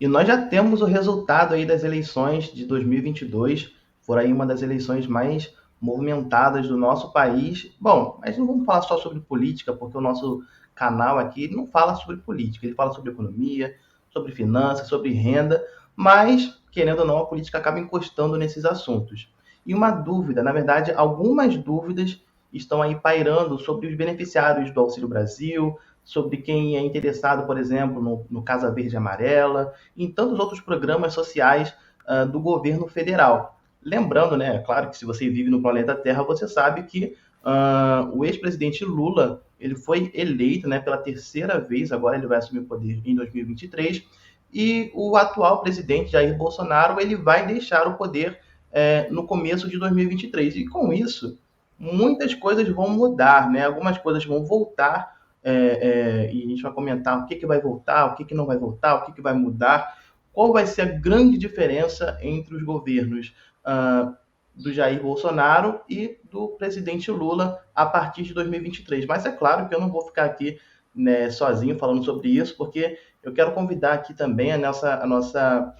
E nós já temos o resultado aí das eleições de 2022, foram aí uma das eleições mais movimentadas do nosso país. Bom, mas não vamos falar só sobre política, porque o nosso canal aqui não fala sobre política, ele fala sobre economia, sobre finanças, sobre renda, mas, querendo ou não, a política acaba encostando nesses assuntos. E uma dúvida, na verdade, algumas dúvidas estão aí pairando sobre os beneficiários do Auxílio Brasil, sobre quem é interessado, por exemplo, no Casa Verde e Amarela, e em tantos outros programas sociais do governo federal. Lembrando, né, claro que se você vive no planeta Terra, você sabe que o ex-presidente Lula ele foi eleito, né, pela terceira vez, agora ele vai assumir o poder em 2023, e o atual presidente Jair Bolsonaro ele vai deixar o poder no começo de 2023. E com isso, muitas coisas vão mudar, né? Algumas coisas vão voltar e a gente vai comentar o que, que vai voltar, o que, que não vai voltar, o que, que vai mudar, qual vai ser a grande diferença entre os governos do Jair Bolsonaro e do presidente Lula a partir de 2023. Mas é claro que eu não vou ficar aqui, né, sozinho falando sobre isso, porque eu quero convidar aqui também a nossa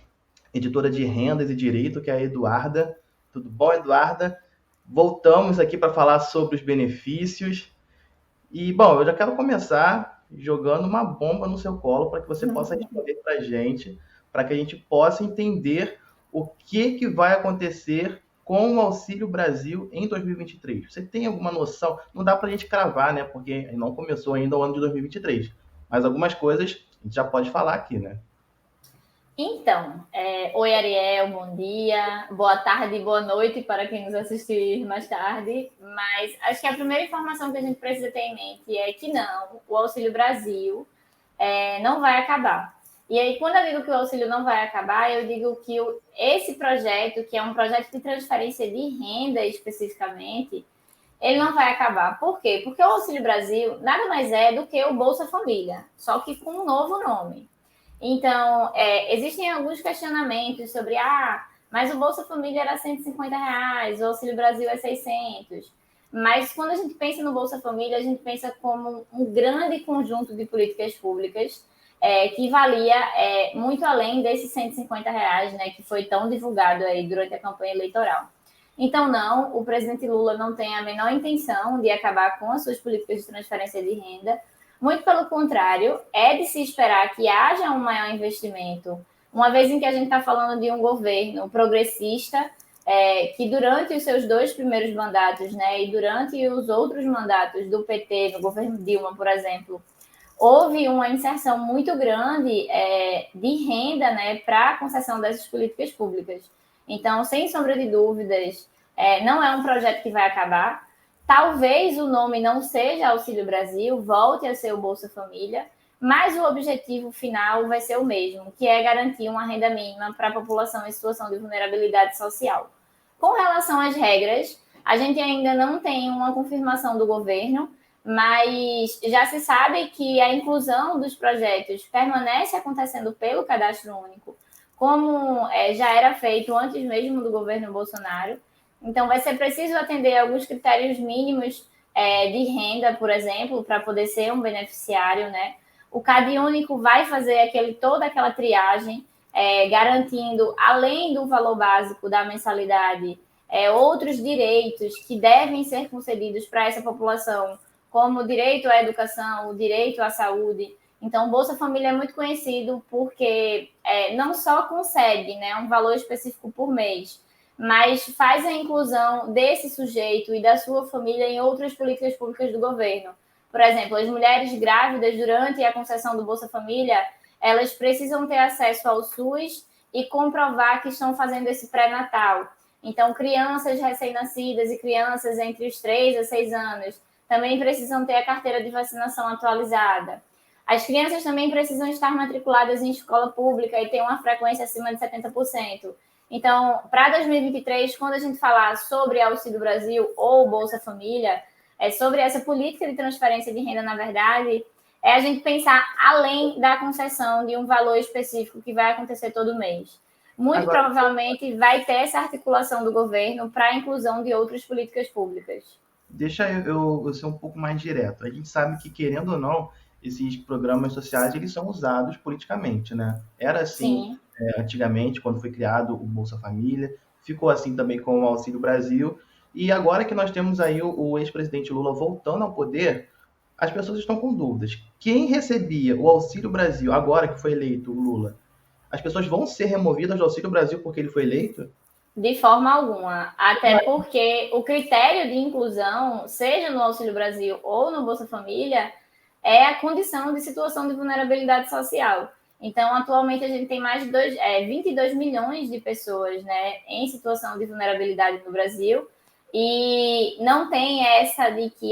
editora de rendas e direito, que é a Eduarda. Tudo bom, Eduarda? Voltamos aqui para falar sobre os benefícios. E, bom, eu já quero começar jogando uma bomba no seu colo para que você possa responder para a gente, para que a gente possa entender o que, que vai acontecer com o Auxílio Brasil em 2023. Você tem alguma noção? Não dá para a gente cravar, né? Porque não começou ainda o ano de 2023. Mas algumas coisas a gente já pode falar aqui, né? Então, oi Ariel, bom dia, boa tarde e boa noite para quem nos assistir mais tarde. Mas acho que a primeira informação que a gente precisa ter em mente é que não, o Auxílio Brasil não vai acabar. E aí, quando eu digo que o auxílio não vai acabar, eu digo que esse projeto, que é um projeto de transferência de renda especificamente, ele não vai acabar. Por quê? Porque o Auxílio Brasil nada mais é do que o Bolsa Família, só que com um novo nome. Então, existem alguns questionamentos sobre, mas o Bolsa Família era R$ 150, o Auxílio Brasil é 600. Mas quando a gente pensa no Bolsa Família, a gente pensa como um grande conjunto de políticas públicas que valia muito além desses R$ 150, né, que foi tão divulgado aí durante a campanha eleitoral. Então, não, o presidente Lula não tem a menor intenção de acabar com as suas políticas de transferência de renda. Muito pelo contrário, é de se esperar que haja um maior investimento, uma vez em que a gente está falando de um governo progressista, que durante os seus 2 primeiros mandatos, né, e durante os outros mandatos do PT, no governo Dilma, por exemplo, houve uma inserção muito grande de renda, né, para a concessão dessas políticas públicas. Então, sem sombra de dúvidas, não é um projeto que vai acabar. Talvez o nome não seja Auxílio Brasil, volte a ser o Bolsa Família, mas o objetivo final vai ser o mesmo, que é garantir uma renda mínima para a população em situação de vulnerabilidade social. Com relação às regras, a gente ainda não tem uma confirmação do governo, mas já se sabe que a inclusão dos projetos permanece acontecendo pelo cadastro único, como já era feito antes mesmo do governo Bolsonaro. Então, vai ser preciso atender alguns critérios mínimos de renda, por exemplo, para poder ser um beneficiário, né? O Cade Único vai fazer toda aquela triagem, garantindo, além do valor básico da mensalidade, outros direitos que devem ser concedidos para essa população, como o direito à educação, o direito à saúde. Então, o Bolsa Família é muito conhecido porque não só concede, né, um valor específico por mês, mas faz a inclusão desse sujeito e da sua família em outras políticas públicas do governo. Por exemplo, as mulheres grávidas, durante a concessão do Bolsa Família, elas precisam ter acesso ao SUS e comprovar que estão fazendo esse pré-natal. Então, crianças recém-nascidas e crianças entre os 3 a 6 anos também precisam ter a carteira de vacinação atualizada. As crianças também precisam estar matriculadas em escola pública e ter uma frequência acima de 70%. Então, para 2023, quando a gente falar sobre Auxílio Brasil ou Bolsa Família, sobre essa política de transferência de renda, na verdade, a gente pensar além da concessão de um valor específico que vai acontecer todo mês. Muito Agora, provavelmente vai ter essa articulação do governo para a inclusão de outras políticas públicas. deixa eu ser um pouco mais direto. A gente sabe que, querendo ou não, esses programas sociais eles são usados politicamente, né? Era assim Sim. antigamente, quando foi criado o Bolsa Família, ficou assim também com o Auxílio Brasil, e agora que nós temos aí o ex-presidente Lula voltando ao poder, as pessoas estão com dúvidas. Quem recebia o Auxílio Brasil agora que foi eleito o Lula, as pessoas vão ser removidas do Auxílio Brasil porque ele foi eleito? De forma alguma, até porque o critério de inclusão, seja no Auxílio Brasil ou no Bolsa Família, é a condição de situação de vulnerabilidade social. Então, atualmente, a gente tem mais de 22 milhões de pessoas, né, em situação de vulnerabilidade no Brasil, e não tem essa de que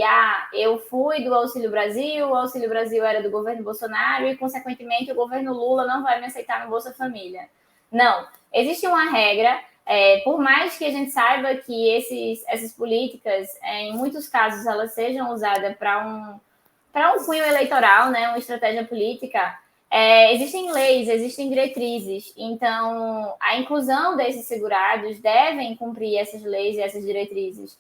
eu fui do Auxílio Brasil, o Auxílio Brasil era do governo Bolsonaro e, consequentemente, o governo Lula não vai me aceitar no Bolsa Família. Não, existe uma regra. Por mais que a gente saiba que essas políticas, em muitos casos, elas sejam usadas para um cunho eleitoral, né, uma estratégia política, existem leis, existem diretrizes. Então, a inclusão desses segurados devem cumprir essas leis e essas diretrizes.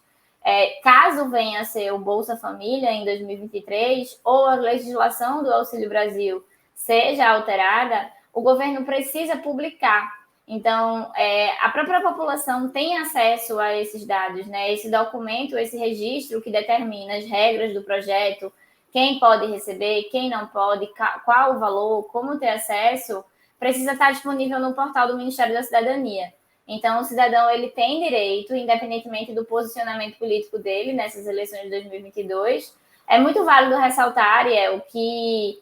Caso venha a ser o Bolsa Família em 2023 ou a legislação do Auxílio Brasil seja alterada, o governo precisa publicar. Então, a própria população tem acesso a esses dados, né? Esse documento, esse registro que determina as regras do projeto, quem pode receber, quem não pode, qual o valor, como ter acesso, precisa estar disponível no portal do Ministério da Cidadania. Então, o cidadão ele tem direito, independentemente do posicionamento político dele nessas eleições de 2022. É muito válido ressaltar, Ariel, que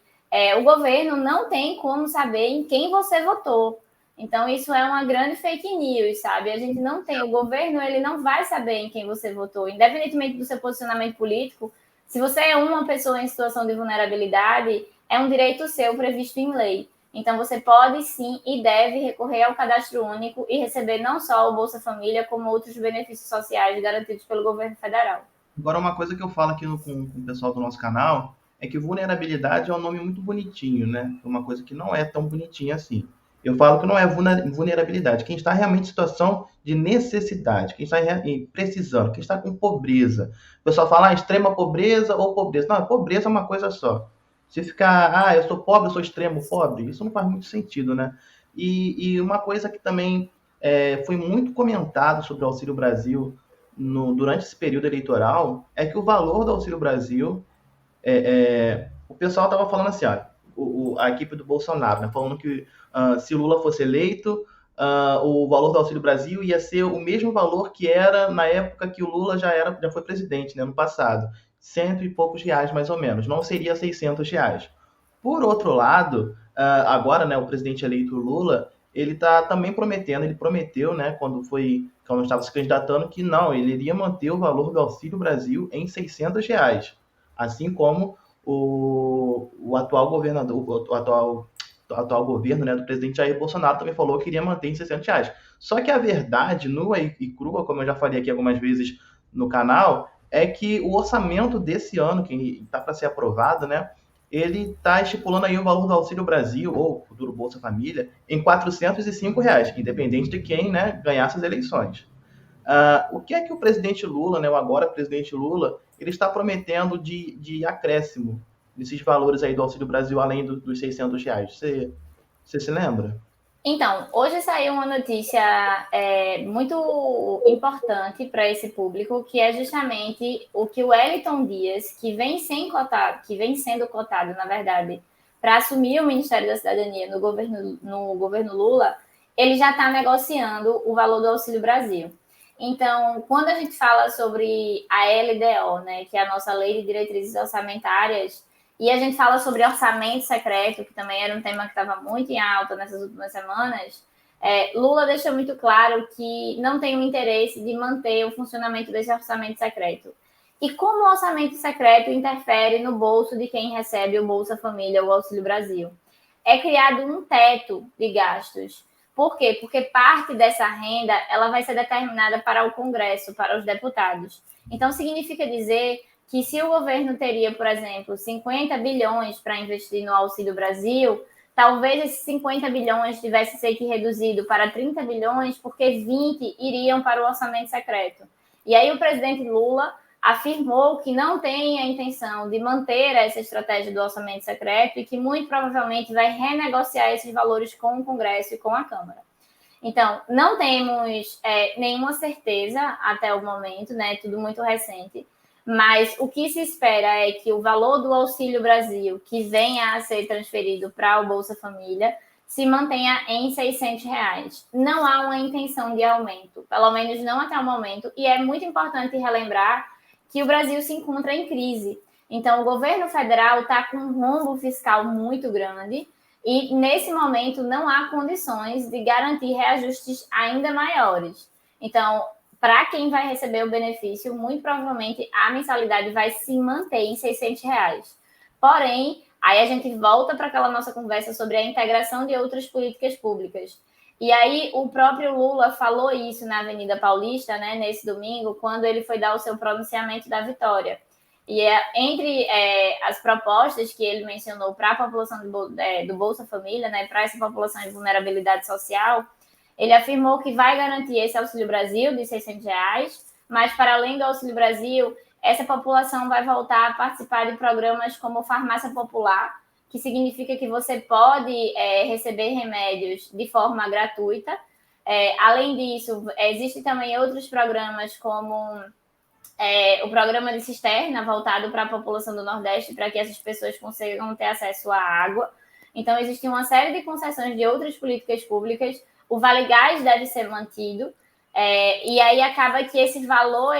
o governo não tem como saber em quem você votou. Então, isso é uma grande fake news, sabe? A gente não tem, o governo ele não vai saber em quem você votou, independentemente do seu posicionamento político. Se você é uma pessoa em situação de vulnerabilidade, é um direito seu previsto em lei. Então, você pode sim e deve recorrer ao cadastro único e receber não só o Bolsa Família, como outros benefícios sociais garantidos pelo governo federal. Agora, uma coisa que eu falo aqui com o pessoal do nosso canal é que vulnerabilidade é um nome muito bonitinho, né? É uma coisa que não é tão bonitinha assim. Eu falo que não é vulnerabilidade. Quem está realmente em situação de necessidade, quem está precisando, quem está com pobreza. O pessoal fala extrema pobreza ou pobreza. Não, pobreza é uma coisa só. Se ficar, eu sou pobre, eu sou extremo pobre, isso não faz muito sentido, né? E uma coisa que também foi muito comentado sobre o Auxílio Brasil durante esse período eleitoral é que o valor do Auxílio Brasil, o pessoal estava falando assim, ó, a equipe do Bolsonaro, né, falando que se o Lula fosse eleito, o valor do Auxílio Brasil ia ser o mesmo valor que era na época que o Lula já foi presidente, né, no passado, cento e poucos reais mais ou menos, não seria R$ 600. Por outro lado, agora, né, o presidente eleito Lula, ele está também prometendo, ele prometeu, né, quando estava se candidatando, que não, ele iria manter o valor do Auxílio Brasil em R$ 600, assim como o atual governador, o atual governo, né, do presidente Jair Bolsonaro também falou que iria manter em R$ 600. Só que a verdade, nua e crua, como eu já falei aqui algumas vezes no canal, é que o orçamento desse ano, que está para ser aprovado, né, ele está estipulando aí o valor do Auxílio Brasil, ou futuro Bolsa Família, em R$ 405, independente de quem, né, ganhar essas eleições. O que é que o presidente Lula, né, o agora presidente Lula, ele está prometendo de acréscimo nesses valores aí do Auxílio Brasil, além dos R$ 600? Você se lembra? Então, hoje saiu uma notícia muito importante para esse público, que é justamente o que o Wellington Dias, que vem sendo cotado, na verdade, para assumir o Ministério da Cidadania no governo Lula, ele já está negociando o valor do Auxílio Brasil. Então, quando a gente fala sobre a LDO, né, que é a nossa Lei de Diretrizes Orçamentárias, e a gente fala sobre orçamento secreto, que também era um tema que estava muito em alta nessas últimas semanas. Lula deixou muito claro que não tem o interesse de manter o funcionamento desse orçamento secreto. E como o orçamento secreto interfere no bolso de quem recebe o Bolsa Família ou o Auxílio Brasil? É criado um teto de gastos. Por quê? Porque parte dessa renda ela vai ser determinada para o Congresso, para os deputados. Então, significa dizer que se o governo teria, por exemplo, 50 bilhões para investir no Auxílio Brasil, talvez esses 50 bilhões tivesse que ser reduzido para 30 bilhões, porque 20 iriam para o orçamento secreto. E aí o presidente Lula afirmou que não tem a intenção de manter essa estratégia do orçamento secreto e que muito provavelmente vai renegociar esses valores com o Congresso e com a Câmara. Então, não temos nenhuma certeza até o momento, né? Tudo muito recente. Mas o que se espera é que o valor do Auxílio Brasil, que venha a ser transferido para o Bolsa Família, se mantenha em R$ 600. Não há uma intenção de aumento, pelo menos não até o momento. E é muito importante relembrar que o Brasil se encontra em crise. Então, o governo federal está com um rombo fiscal muito grande e, nesse momento, não há condições de garantir reajustes ainda maiores. Então, para quem vai receber o benefício, muito provavelmente a mensalidade vai se manter em R$ 600. Porém, aí a gente volta para aquela nossa conversa sobre a integração de outras políticas públicas. E aí o próprio Lula falou isso na Avenida Paulista, né, nesse domingo, quando ele foi dar o seu pronunciamento da vitória. E entre as propostas que ele mencionou para a população do Bolsa Família, né, para essa população em vulnerabilidade social, ele afirmou que vai garantir esse Auxílio Brasil de R$ 600, mas para além do Auxílio Brasil, essa população vai voltar a participar de programas como Farmácia Popular, que significa que você pode receber remédios de forma gratuita. Além disso, existem também outros programas como o programa de cisterna, voltado para a população do Nordeste, para que essas pessoas consigam ter acesso à água. Então, existe uma série de concessões de outras políticas públicas. O Vale Gás deve ser mantido. E aí acaba que esse valor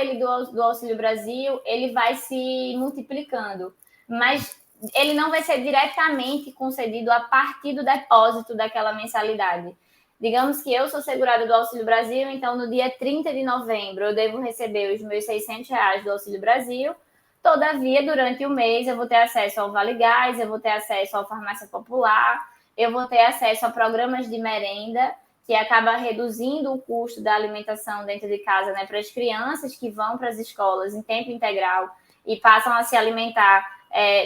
do Auxílio Brasil ele vai se multiplicando. Mas ele não vai ser diretamente concedido a partir do depósito daquela mensalidade. Digamos que eu sou segurada do Auxílio Brasil, então no dia 30 de novembro eu devo receber os meus R$ 600 do Auxílio Brasil. Todavia, durante o mês eu vou ter acesso ao Vale Gás, eu vou ter acesso à Farmácia Popular, eu vou ter acesso a programas de merenda, que acaba reduzindo o custo da alimentação dentro de casa, né, para as crianças que vão para as escolas em tempo integral e passam a se alimentar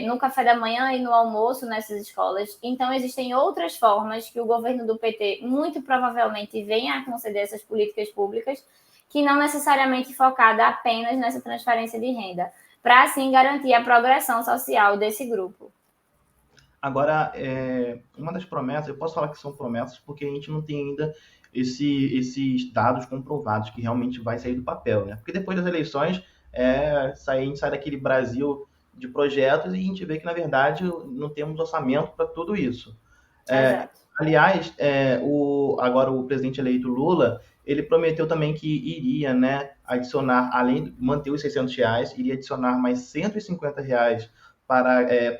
no café da manhã e no almoço nessas escolas. Então, existem outras formas que o governo do PT muito provavelmente venha a conceder essas políticas públicas, que não necessariamente focada apenas nessa transferência de renda, para assim garantir a progressão social desse grupo. Agora, uma das promessas, eu posso falar que são promessas porque a gente não tem ainda esses dados comprovados que realmente vai sair do papel, né? Porque depois das eleições, a gente sai daquele Brasil de projetos e a gente vê que, na verdade, não temos orçamento para tudo isso. Aliás, agora o presidente eleito Lula, ele prometeu também que iria, né, adicionar, além de manter os R$ 600, iria adicionar mais R$ 150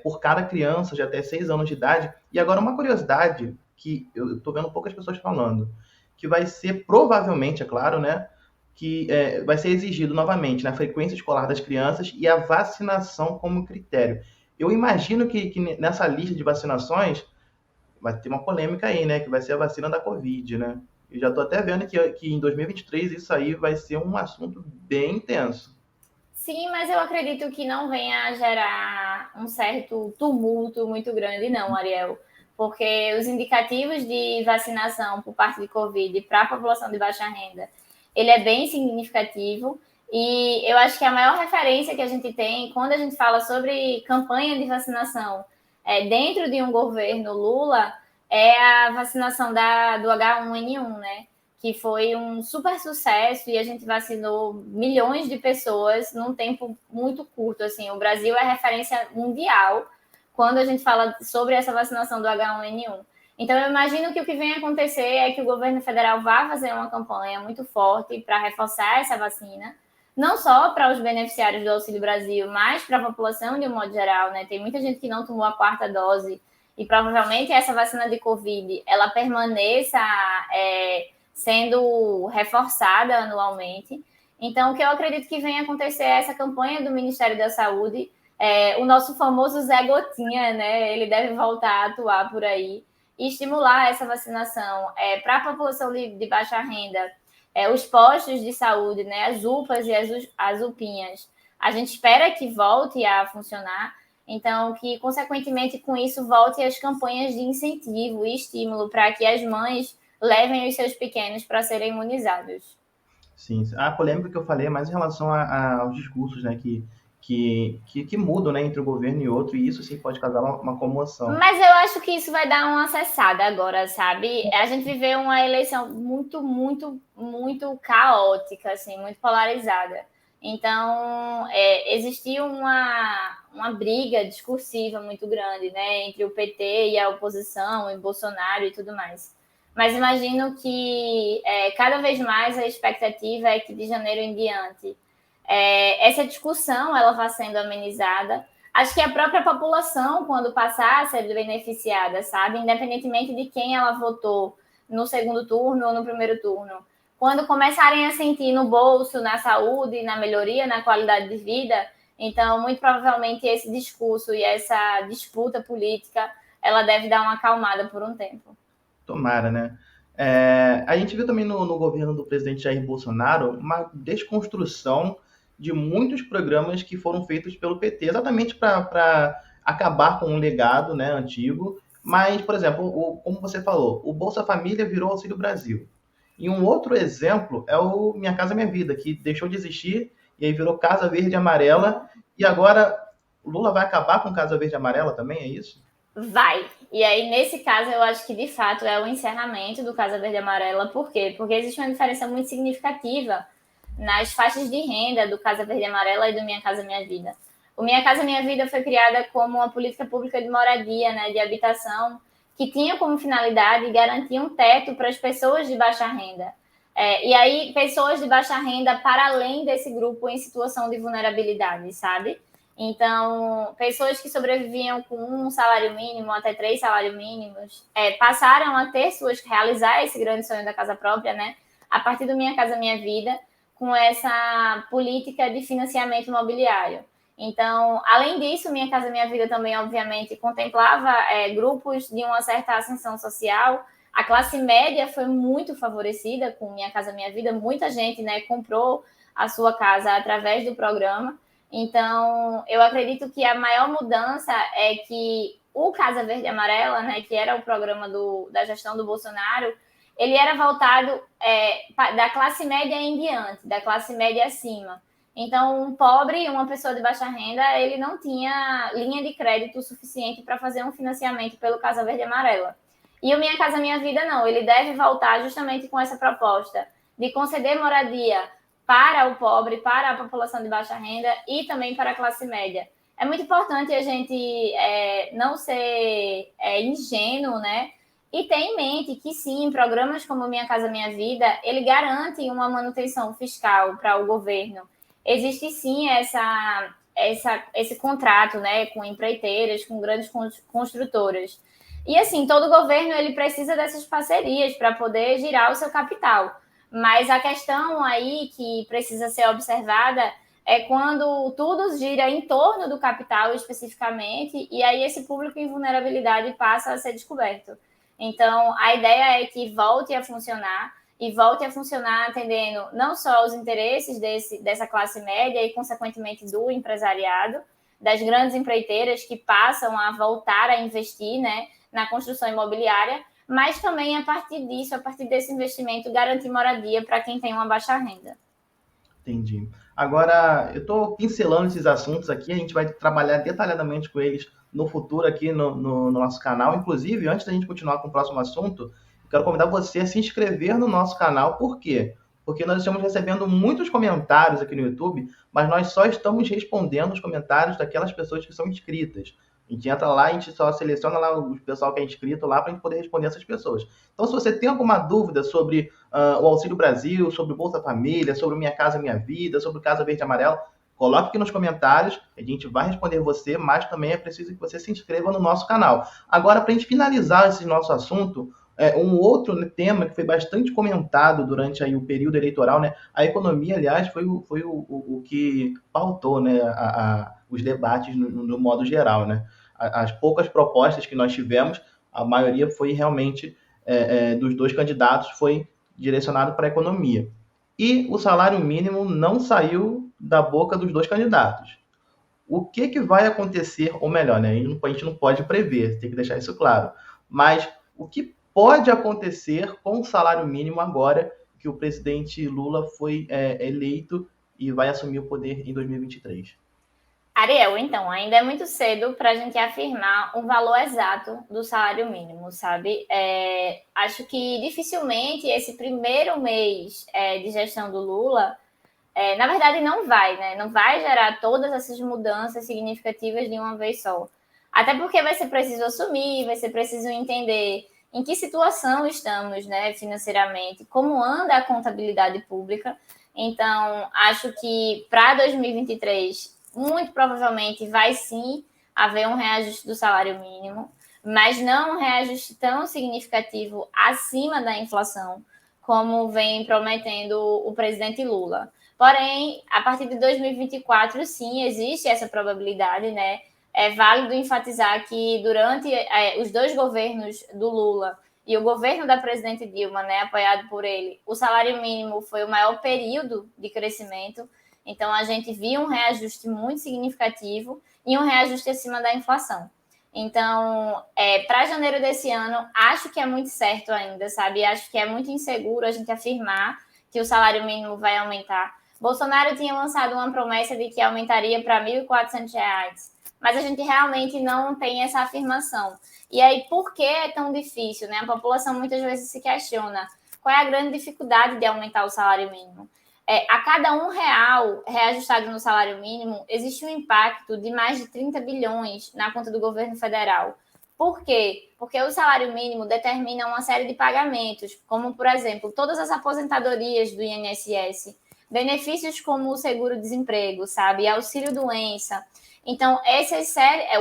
por cada criança de até 6 anos de idade. E agora uma curiosidade que eu estou vendo poucas pessoas falando, que vai ser provavelmente, é claro, né, que vai ser exigido novamente na frequência escolar das crianças e a vacinação como critério. Eu imagino que nessa lista de vacinações vai ter uma polêmica aí, né, que vai ser a vacina da Covid, né? Eu já estou até vendo que em 2023 isso aí vai ser um assunto bem intenso. Sim, mas eu acredito que não venha a gerar um certo tumulto muito grande, não, Ariel. Porque os indicativos de vacinação por parte de Covid para a população de baixa renda, ele é bem significativo. E eu acho que a maior referência que a gente tem, quando a gente fala sobre campanha de vacinação dentro de um governo Lula, é a vacinação do H1N1, né? Que foi um super sucesso e a gente vacinou milhões de pessoas num tempo muito curto. Assim, o Brasil é referência mundial quando a gente fala sobre essa vacinação do H1N1. Então, eu imagino que o que vem acontecer é que o governo federal vai fazer uma campanha muito forte para reforçar essa vacina, não só para os beneficiários do Auxílio Brasil, mas para a população de um modo geral, né? Tem muita gente que não tomou a 4ª dose e provavelmente essa vacina de Covid, ela permaneça sendo reforçada anualmente. Então, o que eu acredito que vem acontecer é essa campanha do Ministério da Saúde, o nosso famoso Zé Gotinha, né? Ele deve voltar a atuar por aí e estimular essa vacinação para a população de baixa renda, os postos de saúde, né? As UPAs e as UPinhas. A gente espera que volte a funcionar, então que, consequentemente, com isso, volte as campanhas de incentivo e estímulo para que as mães levem os seus pequenos para serem imunizados. Sim, a polêmica que eu falei é mais em relação aos discursos, né, que mudam, né, entre o governo e outro, e isso sim pode causar uma comoção. Mas eu acho que isso vai dar uma cessada agora, sabe? A gente viveu uma eleição muito, muito, muito caótica, assim, muito polarizada. Então, existia uma briga discursiva muito grande, né, entre o PT e a oposição, e Bolsonaro e tudo mais. Mas imagino que cada vez mais a expectativa é que de janeiro em diante essa discussão ela vá sendo amenizada. Acho que a própria população, quando passar a ser beneficiada, sabe? Independentemente de quem ela votou no segundo turno ou no primeiro turno. Quando começarem a sentir no bolso, na saúde, na melhoria, na qualidade de vida, então, muito provavelmente, esse discurso e essa disputa política, ela deve dar uma acalmada por um tempo. Tomara, né? A gente viu também no governo do presidente Jair Bolsonaro uma desconstrução de muitos programas que foram feitos pelo PT, exatamente para acabar com um legado, né, antigo. Mas, por exemplo, como você falou, o Bolsa Família virou Auxílio Brasil. E um outro exemplo é o Minha Casa Minha Vida, que deixou de existir e aí virou Casa Verde e Amarela. E agora o Lula vai acabar com Casa Verde e Amarela também, é isso? Vai. E aí, nesse caso, eu acho que de fato é o encerramento do Casa Verde e Amarela. Por quê? Porque existe uma diferença muito significativa nas faixas de renda do Casa Verde e Amarela e do Minha Casa Minha Vida. O Minha Casa Minha Vida foi criada como uma política pública de moradia, né, de habitação, que tinha como finalidade garantir um teto para as pessoas de baixa renda. E aí, pessoas de baixa renda para além desse grupo em situação de vulnerabilidade, sabe? Então, pessoas que sobreviviam com um salário mínimo até 3 salários mínimos passaram a realizar esse grande sonho da casa própria, né? A partir do Minha Casa Minha Vida, com essa política de financiamento imobiliário. Então, além disso, Minha Casa Minha Vida também, obviamente, contemplava grupos de uma certa ascensão social. A classe média foi muito favorecida com Minha Casa Minha Vida. Muita gente, né, comprou a sua casa através do programa. Então, eu acredito que a maior mudança é que o Casa Verde e Amarela, né, que era o programa da gestão do Bolsonaro, ele era voltado da classe média em diante, da classe média acima. Então, um pobre, uma pessoa de baixa renda, ele não tinha linha de crédito suficiente para fazer um financiamento pelo Casa Verde e Amarela. E o Minha Casa Minha Vida não, ele deve voltar justamente com essa proposta de conceder moradia para o pobre, para a população de baixa renda e também para a classe média. É muito importante a gente não ser ingênuo, né? E ter em mente que sim, programas como Minha Casa Minha Vida, ele garante uma manutenção fiscal para o governo. Existe sim esse contrato, né, com empreiteiras, com grandes construtoras. E assim, todo governo ele precisa dessas parcerias para poder girar o seu capital. Mas a questão aí que precisa ser observada é quando tudo gira em torno do capital especificamente, e aí esse público em vulnerabilidade passa a ser descoberto. Então, a ideia é que volte a funcionar, e volte a funcionar atendendo não só os interesses dessa classe média e, consequentemente, do empresariado, das grandes empreiteiras que passam a voltar a investir, né, na construção imobiliária, mas também a partir disso, a partir desse investimento, garantir moradia para quem tem uma baixa renda. Entendi. Agora, eu estou pincelando esses assuntos aqui, a gente vai trabalhar detalhadamente com eles no futuro aqui no nosso canal. Inclusive, antes da gente continuar com o próximo assunto, quero convidar você a se inscrever no nosso canal. Por quê? Porque nós estamos recebendo muitos comentários aqui no YouTube, mas nós só estamos respondendo os comentários daquelas pessoas que são inscritas. A gente entra lá, a gente só seleciona lá o pessoal que é inscrito lá para a gente poder responder essas pessoas. Então, se você tem alguma dúvida sobre o Auxílio Brasil, sobre o Bolsa Família, sobre Minha Casa Minha Vida, sobre o Casa Verde e Amarelo, coloque aqui nos comentários, a gente vai responder você, mas também é preciso que você se inscreva no nosso canal. Agora, para a gente finalizar esse nosso assunto, um outro tema que foi bastante comentado durante aí o período eleitoral, né? A economia, aliás, foi o que pautou, né, os debates no modo geral, né? As poucas propostas que nós tivemos, a maioria foi realmente dos dois candidatos, foi direcionado para a economia. E o salário mínimo não saiu da boca dos dois candidatos. O que vai acontecer, ou melhor, né? A gente não pode prever, tem que deixar isso claro. Mas o que pode acontecer com o salário mínimo agora que o presidente Lula foi eleito e vai assumir o poder em 2023? Ariel, então, ainda é muito cedo para a gente afirmar um valor exato do salário mínimo, sabe? Acho que dificilmente esse primeiro mês de gestão do Lula, na verdade, não vai, né? Não vai gerar todas essas mudanças significativas de uma vez só. Até porque vai ser preciso assumir, vai ser preciso entender em que situação estamos, né, financeiramente, como anda a contabilidade pública. Então, acho que para 2023, muito provavelmente vai sim haver um reajuste do salário mínimo, mas não um reajuste tão significativo acima da inflação, como vem prometendo o presidente Lula. Porém, a partir de 2024, sim, existe essa probabilidade, né? É válido enfatizar que durante os dois governos do Lula e o governo da presidente Dilma, né, apoiado por ele, o salário mínimo foi o maior período de crescimento. Então, a gente viu um reajuste muito significativo e um reajuste acima da inflação. Então, para janeiro desse ano, acho que é muito certo ainda, sabe? Acho que é muito inseguro a gente afirmar que o salário mínimo vai aumentar. Bolsonaro tinha lançado uma promessa de que aumentaria para R$ 1.400, mas a gente realmente não tem essa afirmação. E aí, por que é tão difícil, né? A população muitas vezes se questiona qual é a grande dificuldade de aumentar o salário mínimo. A cada R$ 1 reajustado no salário mínimo, existe um impacto de mais de 30 bilhões na conta do governo federal. Por quê? Porque o salário mínimo determina uma série de pagamentos, como, por exemplo, todas as aposentadorias do INSS, benefícios como o seguro-desemprego, sabe? Auxílio-doença. Então,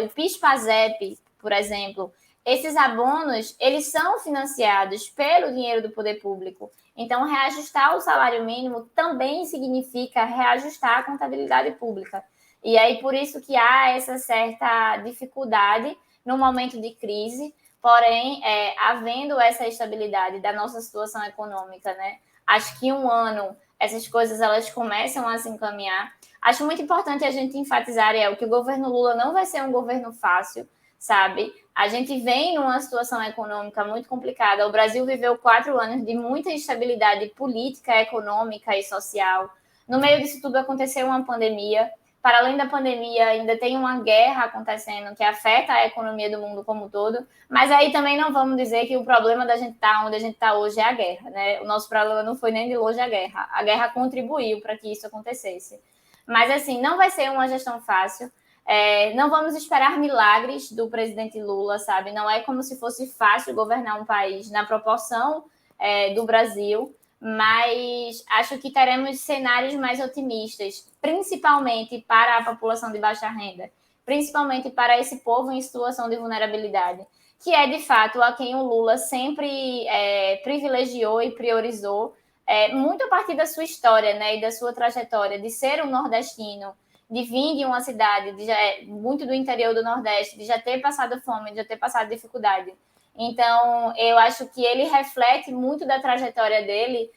o PIS/PASEP, por exemplo, esses abonos, eles são financiados pelo dinheiro do poder público. Então, reajustar o salário mínimo também significa reajustar a contabilidade pública. E aí, por isso que há essa certa dificuldade no momento de crise, porém, havendo essa estabilidade da nossa situação econômica, né? Acho que um ano, essas coisas elas começam a se encaminhar. Acho muito importante a gente enfatizar, que o governo Lula não vai ser um governo fácil, sabe? A gente vem numa situação econômica muito complicada. O Brasil viveu 4 anos de muita instabilidade política, econômica e social. No meio disso tudo aconteceu uma pandemia. Para além da pandemia, ainda tem uma guerra acontecendo que afeta a economia do mundo como um todo. Mas aí também não vamos dizer que o problema da gente estar onde a gente está hoje é a guerra, né? O nosso problema não foi nem de longe a guerra. A guerra contribuiu para que isso acontecesse. Mas, assim, não vai ser uma gestão fácil. Não vamos esperar milagres do presidente Lula, sabe? Não é como se fosse fácil governar um país na proporção do Brasil, mas acho que teremos cenários mais otimistas, principalmente para a população de baixa renda, principalmente para esse povo em situação de vulnerabilidade, que é, de fato, a quem o Lula sempre privilegiou e priorizou, muito a partir da sua história, né, e da sua trajetória de ser um nordestino, de vir de uma cidade muito do interior do Nordeste, de já ter passado fome, de já ter passado dificuldade. Então, eu acho que ele reflete muito da trajetória dele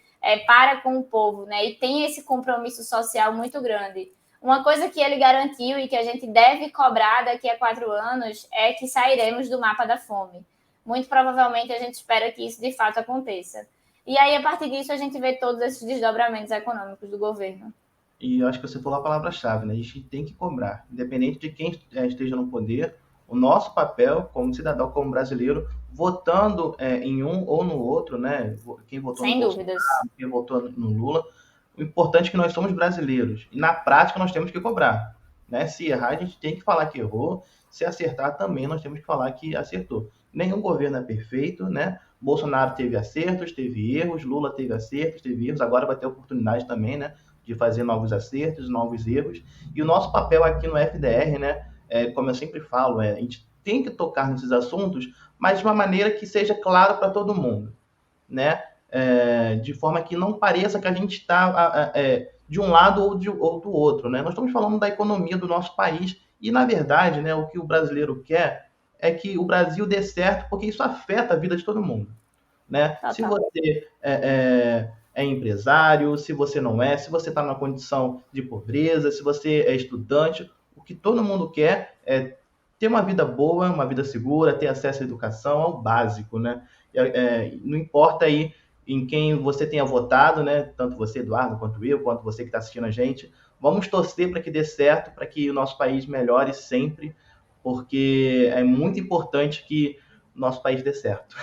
para com o povo, né? E tem esse compromisso social muito grande. Uma coisa que ele garantiu e que a gente deve cobrar daqui a 4 anos é que sairemos do mapa da fome. Muito provavelmente a gente espera que isso de fato aconteça. E aí, a partir disso, a gente vê todos esses desdobramentos econômicos do governo. E eu acho que você falou a palavra-chave, né? A gente tem que cobrar, independente de quem esteja no poder, o nosso papel como cidadão, como brasileiro, votando em um ou no outro, né? Quem votou Sem no dúvidas. Bolsonaro, quem votou no Lula. O importante é que nós somos brasileiros. E na prática nós temos que cobrar. Né? Se errar, a gente tem que falar que errou. Se acertar, também nós temos que falar que acertou. Nenhum governo é perfeito, né? Bolsonaro teve acertos, teve erros, Lula teve acertos, teve erros, agora vai ter oportunidade também, né? De fazer novos acertos, novos erros. E o nosso papel aqui no FDR, né? Como eu sempre falo, a gente tem que tocar nesses assuntos, mas de uma maneira que seja claro para todo mundo, né? De forma que não pareça que a gente está de um lado ou do outro, né? Nós estamos falando da economia do nosso país e, na verdade, né, o que o brasileiro quer é que o Brasil dê certo, porque isso afeta a vida de todo mundo, né? Se Total. você é empresário, se você não é, se você está numa condição de pobreza, se você é estudante, o que todo mundo quer é ter uma vida boa, uma vida segura, ter acesso à educação, ao básico, né? Não importa aí em quem você tenha votado, né? Tanto você, Eduardo, quanto eu, quanto você que está assistindo a gente. Vamos torcer para que dê certo, para que o nosso país melhore sempre, porque é muito importante que o nosso país dê certo.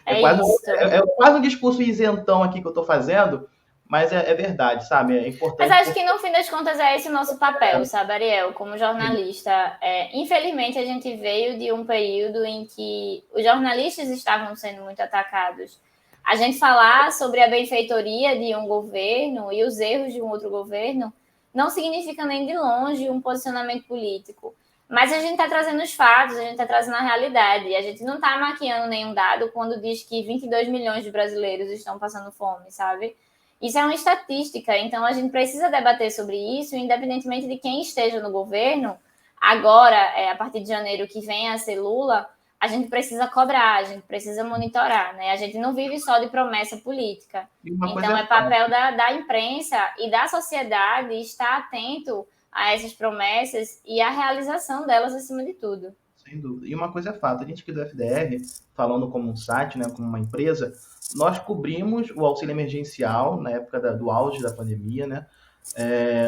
É É quase, isso. é quase um discurso isentão aqui que eu estou fazendo, mas é verdade, sabe? É Mas importante acho porque que no fim das contas é esse o nosso papel, sabe, Ariel? Como jornalista, infelizmente a gente veio de um período em que os jornalistas estavam sendo muito atacados. A gente falar sobre a benfeitoria de um governo e os erros de um outro governo não significa nem de longe um posicionamento político. Mas a gente está trazendo os fatos, a gente está trazendo a realidade. A gente não está maquiando nenhum dado quando diz que 22 milhões de brasileiros estão passando fome, sabe? Isso é uma estatística, então a gente precisa debater sobre isso, independentemente de quem esteja no governo. Agora, a partir de janeiro, que vem a ser Lula, a gente precisa cobrar, a gente precisa monitorar, né? A gente não vive só de promessa política. uma coisa Então, é papel da imprensa e da sociedade estar atento a essas promessas e a realização delas acima de tudo. sem dúvida. E uma coisa é fato, a gente aqui do FDR, falando como um site, né, como uma empresa, nós cobrimos o auxílio emergencial na época do auge da pandemia, né?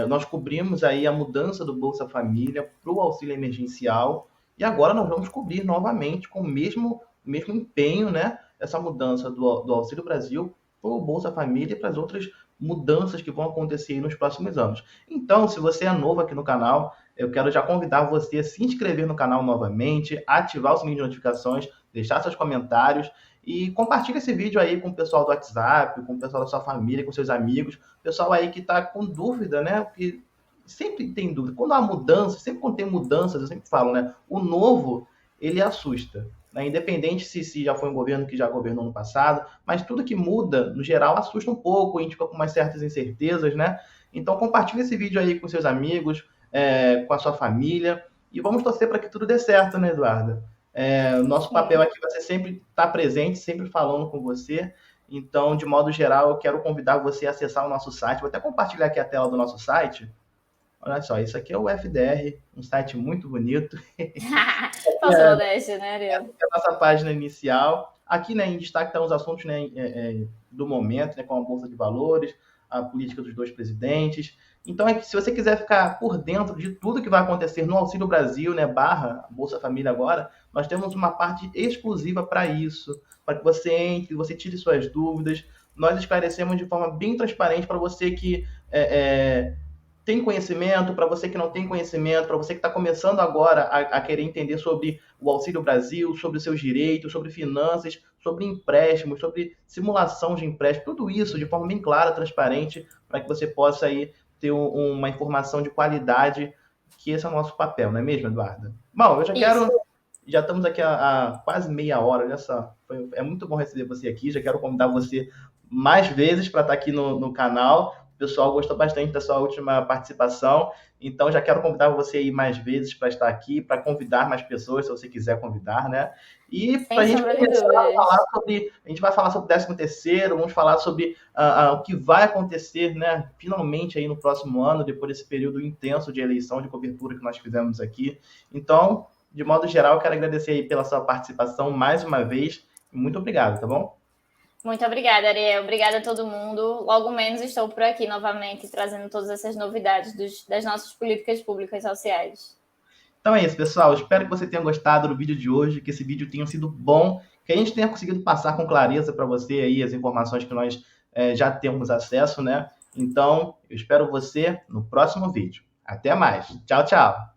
Nós cobrimos aí a mudança do Bolsa Família para o auxílio emergencial e agora nós vamos cobrir novamente com o mesmo empenho, né? Essa mudança do Auxílio Brasil para o Bolsa Família e para as outras mudanças que vão acontecer nos próximos anos. Então, se você é novo aqui no canal, eu quero já convidar você a se inscrever no canal novamente, ativar o sininho de notificações, deixar seus comentários e compartilha esse vídeo aí com o pessoal do WhatsApp, com o pessoal da sua família, com seus amigos, pessoal aí que está com dúvida, né? Porque sempre tem dúvida. Quando há mudança, sempre quando tem mudanças, eu sempre falo, né? O novo, ele assusta. Né? Independente se já foi um governo que já governou no passado, mas tudo que muda, no geral, assusta um pouco, a gente fica com umas certas incertezas, né? Então compartilha esse vídeo aí com seus amigos, com a sua família, e vamos torcer para que tudo dê certo, né, Eduarda? O nosso papel aqui vai ser sempre estar presente, sempre falando com você. Então, de modo geral, eu quero convidar você a acessar o nosso site. Vou até compartilhar aqui a tela do nosso site. Olha só, isso aqui é o FDR, um site muito bonito. Falsa modéstia, né, Ariel? Essa é a nossa página inicial. Aqui, né, em destaque estão os assuntos, né, do momento, né, com a Bolsa de Valores, a política dos dois presidentes. Então, se você quiser ficar por dentro de tudo que vai acontecer no Auxílio Brasil, né, barra Bolsa Família agora, nós temos uma parte exclusiva para isso, para que você entre, você tire suas dúvidas. Nós esclarecemos de forma bem transparente para você que tem conhecimento, para você que não tem conhecimento, para você que está começando agora a querer entender sobre o Auxílio Brasil, sobre os seus direitos, sobre finanças, sobre empréstimos, sobre simulação de empréstimo, tudo isso de forma bem clara, transparente, para que você possa aí ter uma informação de qualidade, que esse é o nosso papel, não é mesmo, Eduardo? Bom, eu já quero... Já estamos aqui há quase meia hora, olha só. É muito bom receber você aqui. Já quero convidar você mais vezes para estar aqui no canal. O pessoal gostou bastante da sua última participação. Então, já quero convidar você aí mais vezes para estar aqui, para convidar mais pessoas, se você quiser convidar, né? E para a gente começar a falar sobre... A gente vai falar sobre o 13º, vamos falar sobre o que vai acontecer, né? Finalmente aí no próximo ano, depois desse período intenso de eleição, de cobertura que nós fizemos aqui. Então, de modo geral, eu quero agradecer aí pela sua participação mais uma vez. Muito obrigado, tá bom? Muito obrigada, Ariel. Obrigada a todo mundo. Logo menos estou por aqui novamente, trazendo todas essas novidades das nossas políticas públicas sociais. Então é isso, pessoal. Espero que você tenha gostado do vídeo de hoje, que esse vídeo tenha sido bom, que a gente tenha conseguido passar com clareza para você aí as informações que nós já temos acesso, né? Então, eu espero você no próximo vídeo. Até mais. Tchau, tchau.